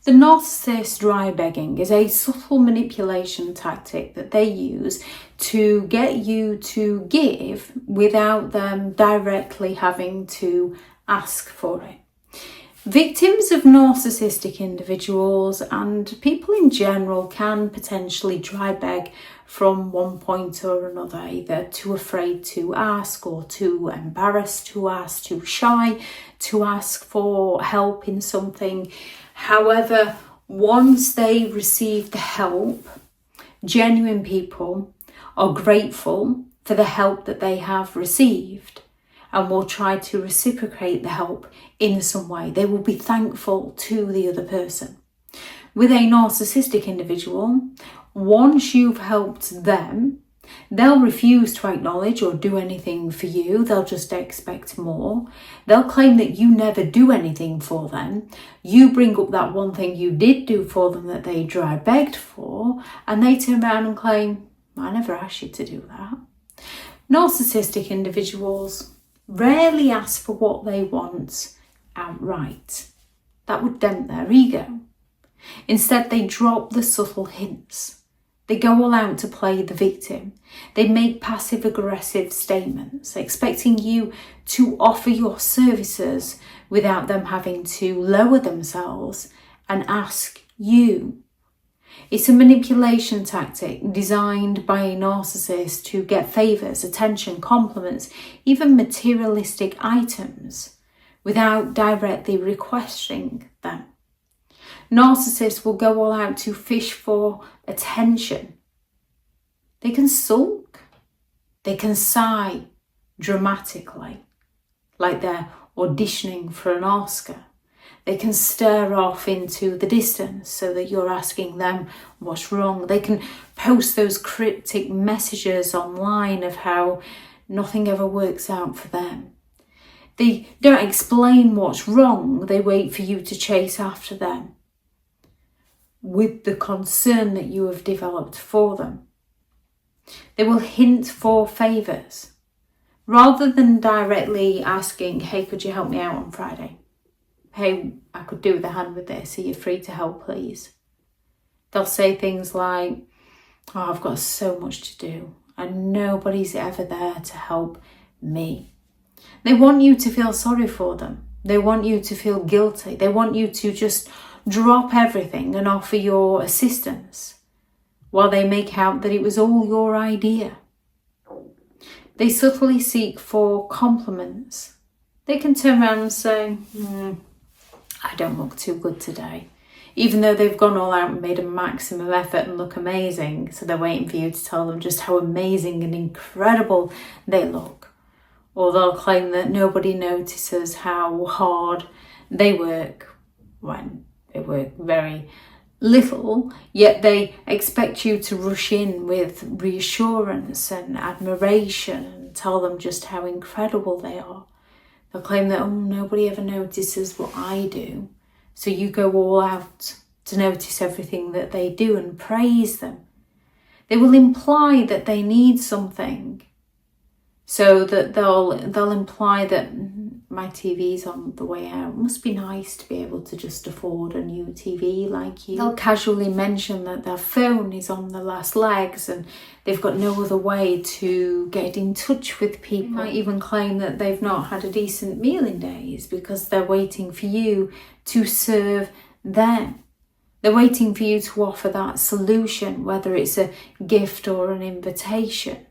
The Narcissists Dry Begging is a subtle manipulation tactic that they use to get you to give without them directly having to ask for it. Victims of narcissistic individuals and people in general can potentially dry beg from one point or another, either too afraid to ask or too embarrassed to ask, too shy to ask for help in something. However, once they receive the help, genuine people are grateful for the help that they have received and will try to reciprocate the help in some way. They will be thankful to the other person. With a narcissistic individual, once you've helped them, they'll refuse to acknowledge or do anything for you. They'll just expect more. They'll claim that you never do anything for them. You bring up that one thing you did do for them that they dry begged for, and they turn around and claim, I never asked you to do that. Narcissistic individuals rarely ask for what they want outright. That would dent their ego. Instead, they drop the subtle hints. They go all out to play the victim. They make passive-aggressive statements, expecting you to offer your services without them having to lower themselves and ask you. It's a manipulation tactic designed by a narcissist to get favours, attention, compliments, even materialistic items without directly requesting them. Narcissists will go all out to fish for attention. They can sulk. They can sigh dramatically, like they're auditioning for an Oscar. They can stare off into the distance so that you're asking them what's wrong. They can post those cryptic messages online of how nothing ever works out for them. They don't explain what's wrong. They wait for you to chase after them with the concern that you have developed for them. They will hint for favours rather than directly asking, hey, could you help me out on Friday? Hey, I could do with a hand with this. Are you free to help, please? They'll say things like, oh, I've got so much to do and nobody's ever there to help me. They want you to feel sorry for them. They want you to feel guilty. They want you to just drop everything and offer your assistance while they make out that it was all your idea. They subtly seek for compliments. They can turn around and say, I don't look too good today, even though they've gone all out and made a maximum effort and look amazing. So they're waiting for you to tell them just how amazing and incredible they look. Or they'll claim that nobody notices how hard they work when they work very little, yet they expect you to rush in with reassurance and admiration and tell them just how incredible they are. They'll claim that, nobody ever notices what I do. So you go all out to notice everything that they do and praise them. They will imply that they need something, so that they'll imply that my TV's on the way out. It must be nice to be able to just afford a new TV like you. They'll casually mention that their phone is on the last legs and they've got no other way to get in touch with people. They might even claim that they've not had a decent meal in days because they're waiting for you to serve them. They're waiting for you to offer that solution, whether it's a gift or an invitation.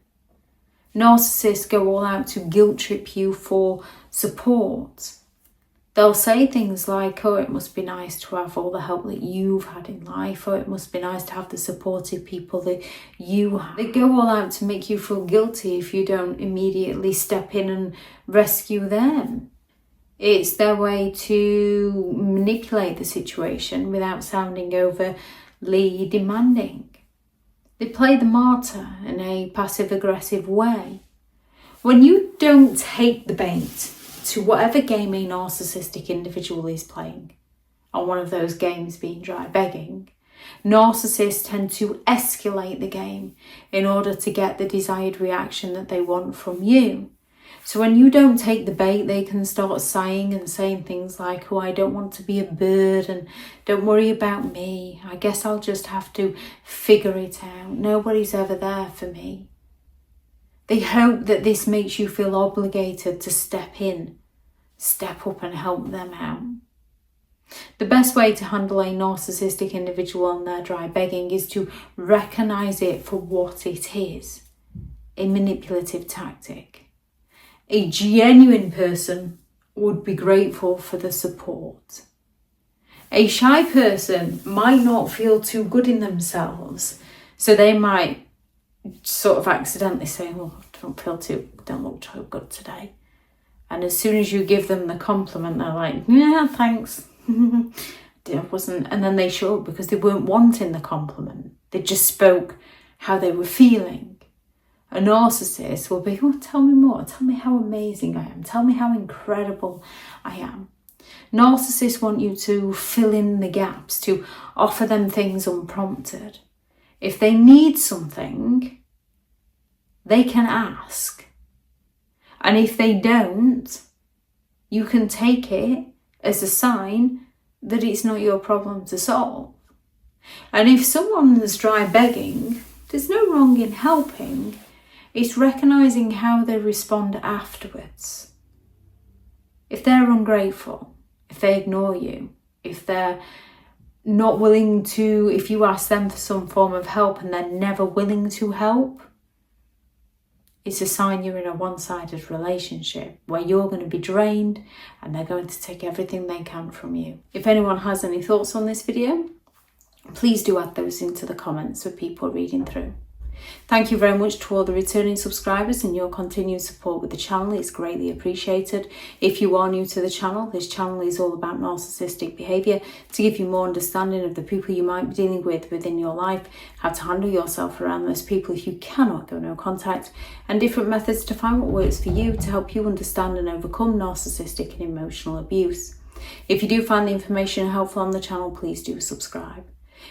Narcissists go all out to guilt trip you for support. They'll say things like, oh, it must be nice to have all the help that you've had in life, or it must be nice to have the supportive people that you have. They go all out to make you feel guilty if you don't immediately step in and rescue them. It's their way to manipulate the situation without sounding overly demanding. They play the martyr in a passive-aggressive way. When you don't take the bait to whatever game a narcissistic individual is playing, and one of those games being dry begging, narcissists tend to escalate the game in order to get the desired reaction that they want from you. So when you don't take the bait, they can start sighing and saying things like, oh, I don't want to be a burden. Don't worry about me. I guess I'll just have to figure it out. Nobody's ever there for me. They hope that this makes you feel obligated to step in, step up and help them out. The best way to handle a narcissistic individual on their dry begging is to recognise it for what it is, a manipulative tactic. A genuine person would be grateful for the support. A shy person might not feel too good in themselves, so they might sort of accidentally say, oh, don't look too good today. And as soon as you give them the compliment, they're like, yeah, thanks. It wasn't, and then they show up because they weren't wanting the compliment. They just spoke how they were feeling. A narcissist will be, oh, tell me more. Tell me how amazing I am. Tell me how incredible I am. Narcissists want you to fill in the gaps, to offer them things unprompted. If they need something, they can ask. And if they don't, you can take it as a sign that it's not your problem to solve. And if someone's dry begging, there's no wrong in helping. It's recognising how they respond afterwards. If they're ungrateful, if they ignore you, if they're not willing to, if you ask them for some form of help and they're never willing to help, it's a sign you're in a one-sided relationship where you're going to be drained and they're going to take everything they can from you. If anyone has any thoughts on this video, please do add those into the comments for people reading through. Thank you very much to all the returning subscribers, and your continued support with the channel is greatly appreciated. If you are new to the channel, this channel is all about narcissistic behaviour to give you more understanding of the people you might be dealing with within your life, how to handle yourself around those people if you cannot go no contact, and different methods to find what works for you to help you understand and overcome narcissistic and emotional abuse. If you do find the information helpful on the channel, please do subscribe.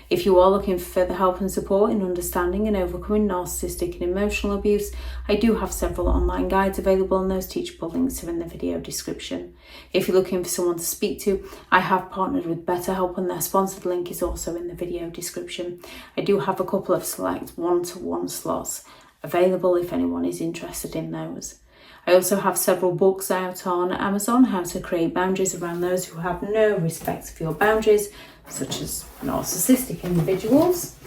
If you are looking for further help and support in understanding and overcoming narcissistic and emotional abuse, I do have several online guides available, and those teachable links are in the video description. If you're looking for someone to speak to, I have partnered with BetterHelp, and their sponsored link is also in the video description. I do have a couple of select one-to-one slots available if anyone is interested in those. I also have several books out on Amazon, how to create boundaries around those who have no respect for your boundaries, such as narcissistic individuals.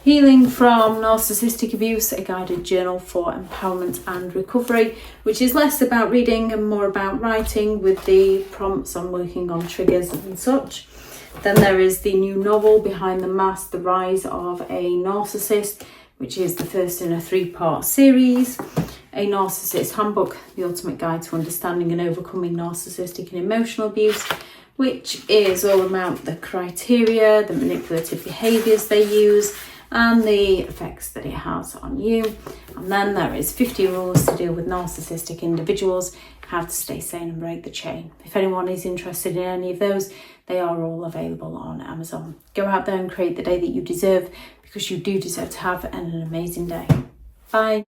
Healing from Narcissistic Abuse, a guided journal for empowerment and recovery, which is less about reading and more about writing with the prompts on working on triggers and such. Then there is the new novel, Behind the Mask, The Rise of a Narcissist, which is the first in a 3-part series. A Narcissist Handbook, the ultimate guide to understanding and overcoming narcissistic and emotional abuse, which is all about the criteria, the manipulative behaviours they use, and the effects that it has on you. And then there is 50 rules to deal with narcissistic individuals, how to stay sane and break the chain. If anyone is interested in any of those, they are all available on Amazon. Go out there and create the day that you deserve, because you do deserve to have an amazing day. Bye.